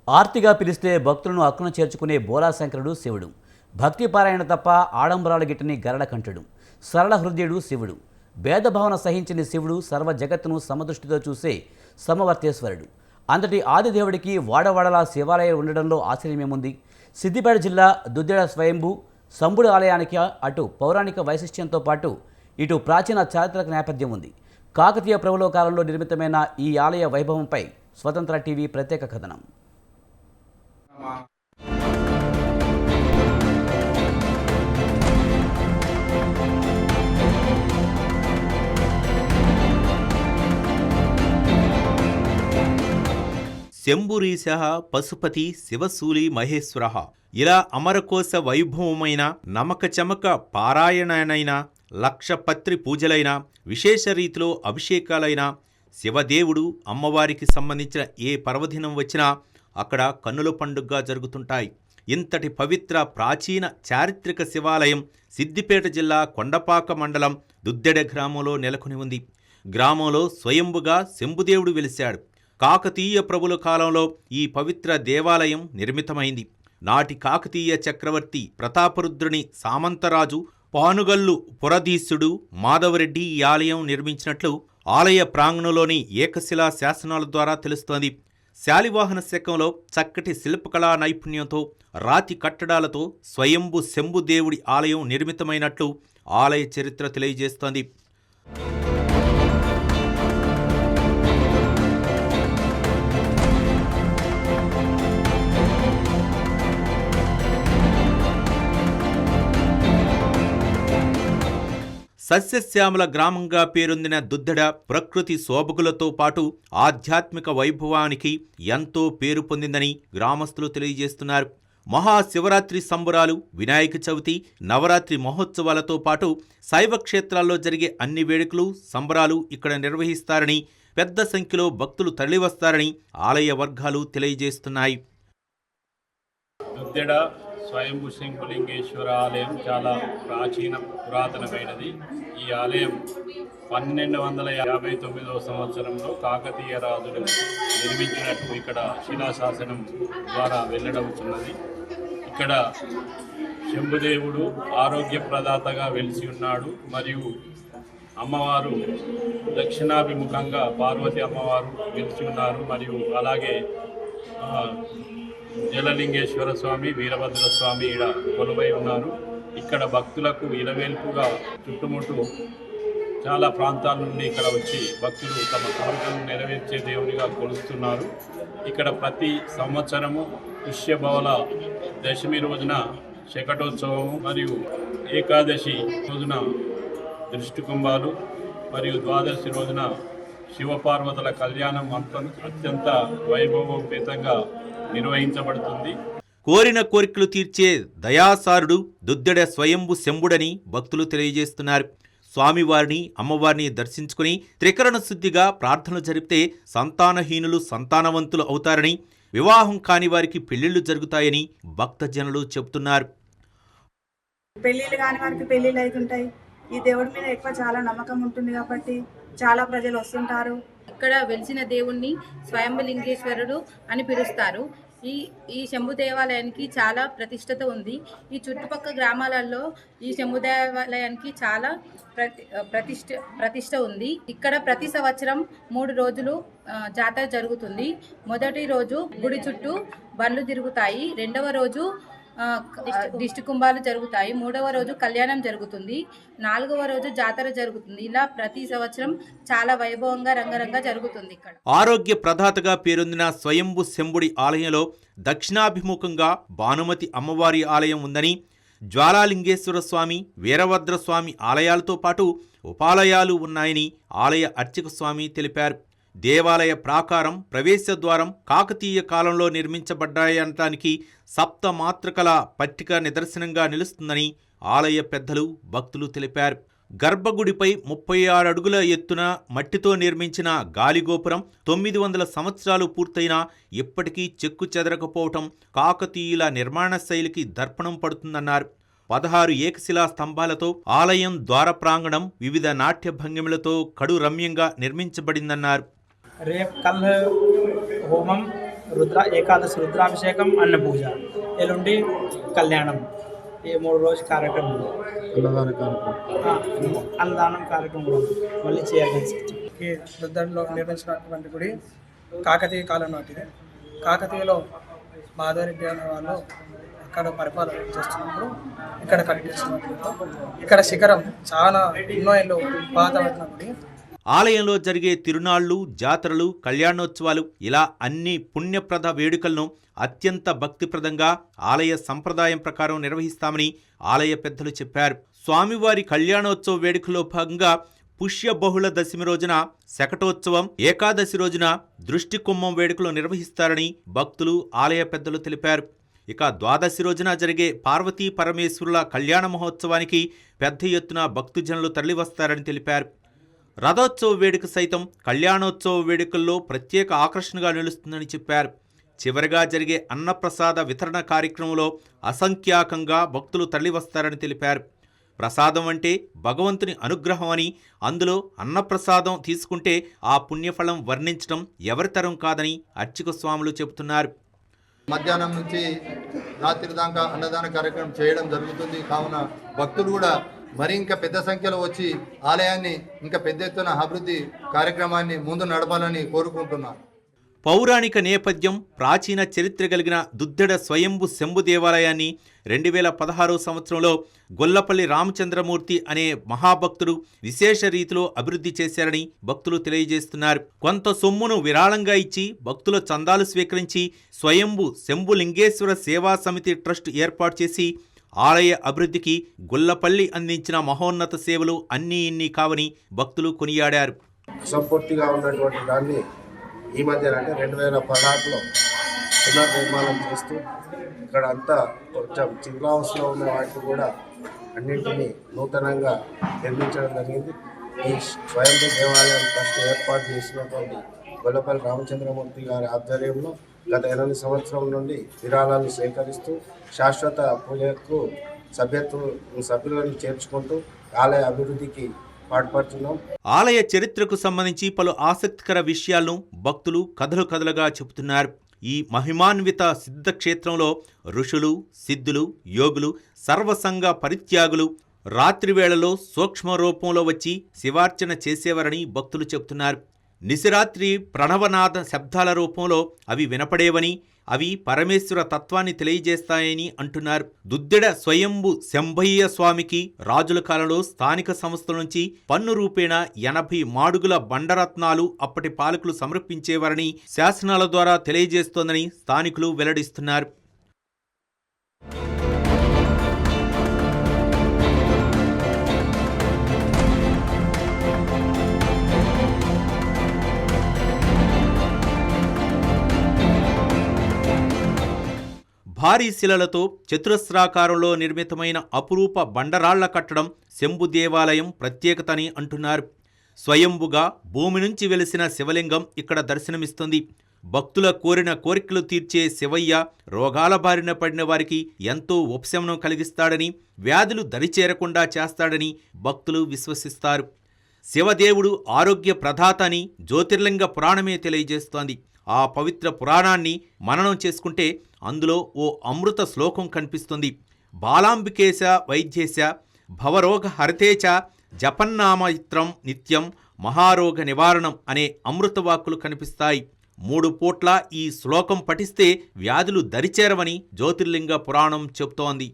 ఆర్తిగా పిలిస్తే భక్తులను అక్కున చేర్చుకునే బోలాశంకరుడు శివుడు. భక్తి పారాయణ తప్ప ఆడంబరాలు గిట్టని గరళకంఠుడు. సరళ హృదయుడు శివుడు. భేదభావన సహించని శివుడు సర్వ జగత్తును సమదృష్టితో చూసే సమవర్తేశ్వరుడు. అంతటి ఆదిదేవుడికి వాడవాడలా శివాలయం ఉండడంలో ఆశ్చర్యమేముంది? సిద్దిపేట జిల్లా దుద్దెడ స్వయంభూ శంభుడి ఆలయానికి అటు పౌరాణిక వైశిష్ట్యంతో పాటు ఇటు ప్రాచీన చారిత్రక నేపథ్యం ఉంది. కాకతీయ ప్రభువుల కాలంలో నిర్మితమైన ఈ ఆలయ వైభవంపై స్వతంత్ర టీవీ ప్రత్యేక కథనం. శంభురీశ పశుపతి శివశూలి మహేశ్వర ఇలా అమరకోశ వైభవమైన నమక చమక పారాయణనైన లక్షపత్రి పూజలైన విశేష రీతిలో అభిషేకాలైన శివదేవుడు అమ్మవారికి సంబంధించిన ఏ పర్వదినం వచ్చినా అక్కడ కన్నుల పండుగగా జరుగుతుంటాయి. ఇంతటి పవిత్ర ప్రాచీన చారిత్రక శివాలయం సిద్దిపేట జిల్లా కొండపాక మండలం దుద్దెడ గ్రామంలో నెలకొని ఉంది. గ్రామంలో స్వయంభుగా శంభుదేవుడు వెలిశాడు. కాకతీయ ప్రభుల కాలంలో ఈ పవిత్ర దేవాలయం నిర్మితమైంది. నాటి కాకతీయ చక్రవర్తి ప్రతాపరుద్రుని సామంతరాజు పానుగల్లు పురధీసుడు మాధవరెడ్డి ఈ ఆలయం నిర్మించినట్లు ఆలయ ప్రాంగణంలోని ఏకశిలా శాసనాల ద్వారా తెలుస్తోంది. శాలివాహన శకంలో చక్కటి శిల్పకళా నైపుణ్యంతో రాతి కట్టడాలతో స్వయంభు శంభుదేవుడి ఆలయం నిర్మితమైనట్లు ఆలయ చరిత్ర తెలియజేస్తోంది. సస్యశ్యామల గ్రామంగా పేరొందిన దుద్దెడ ప్రకృతి శోభకులతో పాటు ఆధ్యాత్మిక వైభవానికి ఎంతో పేరు పొందిందని గ్రామస్తులు తెలియజేస్తున్నారు. మహాశివరాత్రి సంబరాలు, వినాయక చవితి, నవరాత్రి మహోత్సవాలతో పాటు శైవ క్షేత్రాల్లో జరిగే అన్ని వేడుకలు, సంబరాలు ఇక్కడ నిర్వహిస్తారని, పెద్ద సంఖ్యలో భక్తులు తరలివస్తారని ఆలయ వర్గాలు తెలియజేస్తున్నాయి. దుద్దెడ స్వయంభూ శంభులింగేశ్వర ఆలయం చాలా ప్రాచీన పురాతనమైనది. ఈ ఆలయం 1259వ సంవత్సరంలో కాకతీయ రాజులు నిర్మించినట్టు ఇక్కడ శిలాశాసనం ద్వారా వెల్లడవుతున్నది. ఇక్కడ శంభుదేవుడు ఆరోగ్య ప్రదాతగా వెలిసి ఉన్నాడు. మరియు అమ్మవారు దక్షిణాభిముఖంగా పార్వతి అమ్మవారు వెలిసి ఉన్నారు. మరియు అలాగే జలలింగేశ్వర స్వామి, వీరభద్ర స్వామి ఈడ కొలువై ఉన్నారు. ఇక్కడ భక్తులకు ఇలవేల్పుగా చుట్టుముట్టు చాలా ప్రాంతాల నుండి ఇక్కడ వచ్చి భక్తులు తమ కోరికలను నెరవేర్చే దేవునిగా కొలుస్తున్నారు. ఇక్కడ ప్రతి సంవత్సరము పుష్యబౌల దశమి రోజున శకటోత్సవము మరియు ఏకాదశి రోజున దృష్టి కుంభాలు మరియు ద్వాదశి రోజున శివపార్వతుల కళ్యాణం అత్యంత వైభవోపేతంగా నిర్వహించబడుతుంది. కోరిన కోరికలు తీర్చే దయాసారుడు దుద్దెడ స్వయంభు శంభుడని భక్తులు తెలియజేస్తున్నారు. స్వామివారిని, అమ్మవారిని దర్శించుకుని త్రికరణ శుద్ధిగా ప్రార్థనలు జరిపితే సంతానహీనులు సంతానవంతులు అవుతారని, వివాహం కాని వారికి పెళ్లిళ్లు జరుగుతాయని భక్తజనులు చెబుతున్నారు. పెళ్లిళ్ళు కాని వారికి పెళ్లిళ్ళు అవుతుంటాయి. ఈ దేవుడి మీద ఎక్కువ చాలా నమ్మకం ఉంటుంది కాబట్టి చాలా ప్రజలు వస్తుంటారు. ఇక్కడ వెలిసిన దేవుణ్ణి స్వయంభులింగేశ్వరుడు అని పిలుస్తారు. ఈ శంభు దేవాలయానికి చాలా ప్రతిష్టత ఉంది. ఈ చుట్టుపక్కల గ్రామాలలో ఈ శంభు దేవాలయానికి చాలా ప్రతిష్ట ఉంది. ఇక్కడ ప్రతి సంవత్సరం 3 రోజులు జాతర జరుగుతుంది. మొదటి రోజు గుడి చుట్టూ బండ్లు తిరుగుతాయి. రెండవ రోజు దిష్టి కుంభాలు జరుగుతాయి. 3వ రోజు కళ్యాణం జరుగుతుంది. 4వ రోజు జాతర జరుగుతుంది. ఇలా ప్రతి సంవత్సరం చాలా వైభవంగా రంగరంగా జరుగుతుంది. ఇక్కడ ఆరోగ్య ప్రదాతగా పేరొందిన స్వయంభు శంభుడి ఆలయంలో దక్షిణాభిముఖంగా భానుమతి అమ్మవారి ఆలయం ఉందని, జ్వాలాలింగేశ్వర స్వామి, వీరభద్ర స్వామి ఆలయాలతో పాటు ఉపాలయాలు ఉన్నాయని ఆలయ అర్చక స్వామి తెలిపారు. దేవాలయ ప్రాకారం, ప్రవేశద్వారం కాకతీయ కాలంలో నిర్మించబడ్డాయనటానికి సప్తమాతృకల పట్టిక నిదర్శనంగా నిలుస్తుందని ఆలయ పెద్దలు, భక్తులు తెలిపారు. గర్భగుడిపై 36 అడుగుల ఎత్తున మట్టితో నిర్మించిన గాలిగోపురం 900 సంవత్సరాలు పూర్తయినా ఇప్పటికీ చెక్కు చెదరకపోవటం కాకతీయుల నిర్మాణ శైలికి దర్పణం పడుతుందన్నారు. 16 ఏకశిలా స్తంభాలతో ఆలయం ద్వార ప్రాంగణం వివిధ నాట్య భంగిమలతో కడు రమ్యంగా నిర్మించబడిందన్నారు. రేపు కల్ హోమం ఏకాదశి రుద్రాభిషేకం, అన్న పూజ, ఎల్లుండి కళ్యాణం. ఈ 3 రోజు కార్యక్రమం, అన్నదానం కార్యక్రమం కూడా మళ్ళీ చేయాలి. ఈ రుద్రంలో నిర్మించినటువంటి గుడి కాకతీయ కాలం నాటిది. కాకతీయలో మాధవరెడ్డి అనే వాళ్ళు అక్కడ పరిపాలన చేస్తున్నప్పుడు ఇక్కడ కట్టించినప్పుడు ఇక్కడ శిఖరం చాలా ఎన్నో ఏళ్ళు పాతబడిన గుడి. ఆలయంలో జరిగే తిరునాళ్లు, జాతరలు, కళ్యాణోత్సవాలు ఇలా అన్ని పుణ్యప్రద వేడుకలను అత్యంత భక్తిప్రదంగా ఆలయ సంప్రదాయం ప్రకారం నిర్వహిస్తామని ఆలయ పెద్దలు చెప్పారు. స్వామివారి కళ్యాణోత్సవ వేడుకలో భాగంగా పుష్య బహుళ దశమి రోజున శకటోత్సవం, ఏకాదశి రోజున దృష్టి కుంభం వేడుకలు నిర్వహిస్తారని భక్తులు, ఆలయ పెద్దలు తెలిపారు. ఇక ద్వాదశి రోజున జరిగే పార్వతీ పరమేశ్వరుల కళ్యాణ మహోత్సవానికి పెద్ద ఎత్తున భక్తుజనులు తరలివస్తారని తెలిపారు. రథోత్సవ వేడుక సైతం కళ్యాణోత్సవ వేడుకల్లో ప్రత్యేక ఆకర్షణగా నిలుస్తుందని చెప్పారు. చివరిగా జరిగే అన్నప్రసాద వితరణ కార్యక్రమంలో అసంఖ్యాకంగా భక్తులు తరలివస్తారని తెలిపారు. ప్రసాదం అంటే భగవంతుని అనుగ్రహం అని, అందులో అన్నప్రసాదం తీసుకుంటే ఆ పుణ్యఫలం వర్ణించడం ఎవరితరం కాదని అర్చక స్వాములు చెబుతున్నారు. మధ్యాహ్నం నుంచి రాత్రి దాకా అన్నదాన కార్యక్రమం చేయడం జరుగుతుంది. కావున భక్తులు కూడా మరి ఇంకా పెద్ద సంఖ్యలో వచ్చి ఆలయాన్ని ఇంకా పెద్ద ఎత్తున అభివృద్ధి కార్యక్రమాన్ని ముందు నడపాలని కోరుకుంటున్నాను. పౌరాణిక నేపథ్యం, ప్రాచీన చరిత్ర కలిగిన దుద్దెడ స్వయంభు శంభు దేవాలయాన్ని 2016 సంవత్సరంలో గొల్లపల్లి రామచంద్రమూర్తి అనే మహాభక్తుడు విశేష రీతిలో అభివృద్ధి చేశారని భక్తులు తెలియజేస్తున్నారు. కొంత సొమ్మును విరాళంగా ఇచ్చి భక్తుల చందాలు స్వీకరించి స్వయంభు శంభులింగేశ్వర సేవా సమితి ట్రస్ట్ ఏర్పాటు చేసి ఆలయ అభివృద్ధికి గొల్లపల్లి అందించిన మహోన్నత సేవలు అన్నీ ఇన్ని కావని భక్తులు కొనియాడారు. అసంపూర్తిగా ఉన్నటువంటి దాన్ని ఈ మధ్య అంటే 2016లో పునర్నిర్మాణం చేస్తూ ఇక్కడ అంతా కొంచెం చిన్నావస్థలో ఉన్న వాటిని కూడా అన్నింటినీ నూతనంగా నిర్మించడం జరిగింది. ఈ స్వయంభూ దేవాలయం ట్రస్ట్ ఏర్పాటు చేసినటువంటి గొల్లపల్లి రామచంద్రమూర్తి గారి ఆధ్వర్యంలో గత 8 సంవత్సరం నుండి విరాళాలు సేకరిస్తూ శాశ్వత పూజకు సభ్యులను చేర్చుకుంటూ ఆలయ అభివృద్ధికి పాటుపడుతున్నాం. ఆలయ చరిత్రకు సంబంధించి పలు ఆసక్తికర విషయాలను భక్తులు కథలు కథలుగా చెబుతున్నారు. ఈ మహిమాన్విత సిద్ధక్షేత్రంలో ఋషులు, సిద్ధులు, యోగులు, సర్వసంగ పరిత్యాగులు రాత్రివేళలో సూక్ష్మ రూపంలో వచ్చి శివార్చన చేసేవారని భక్తులు చెబుతున్నారు. నిశిరాత్రి ప్రణవనాద శబ్దాల రూపంలో అవి వినపడేవని, అవి పరమేశ్వర తత్వాన్ని తెలియజేస్తాయని అంటున్నారు. దుద్దెడ స్వయంభు శంభయ్య స్వామికి రాజుల కాలంలో స్థానిక సంస్థల నుంచి పన్ను రూపేణ 80 మాడుగుల బండరత్నాలు అప్పటి పాలకులు సమర్పించేవారని శాసనాల ద్వారా తెలియజేస్తోందని స్థానికులు వెల్లడిస్తున్నారు. భారీ శిలలతో చతురస్రాకారంలో నిర్మితమైన అపురూప బండరాళ్ల కట్టడం శంభు దేవాలయం ప్రత్యేకతని అంటున్నారు. స్వయంభుగా భూమి నుంచి వెలిసిన శివలింగం ఇక్కడ దర్శనమిస్తుంది. భక్తుల కోరిన కోరికలు తీర్చే శివయ్య రోగాల బారిన పడిన వారికి ఎంతో ఉపశమనం కలిగిస్తాడని, వ్యాధులు దరిచేరకుండా చేస్తాడని భక్తులు విశ్వసిస్తారు. శివదేవుడు ఆరోగ్య ప్రదాత అని జ్యోతిర్లింగ పురాణమే తెలియజేస్తోంది. ఆ పవిత్ర పురాణాన్ని మననం చేసుకుంటే అందులో ఓ అమృత శ్లోకం కనిపిస్తుంది. బాలాంబికేశ వైద్యేశ భవరోగ హరితేచ జపన్నామయిత్రం నిత్యం మహారోగ నివారణం అనే అమృతవాక్కులు కనిపిస్తాయి. 3 పూట్ల ఈ శ్లోకం పఠిస్తే వ్యాధులు దరిచేరవని జ్యోతిర్లింగ పురాణం చెబుతోంది.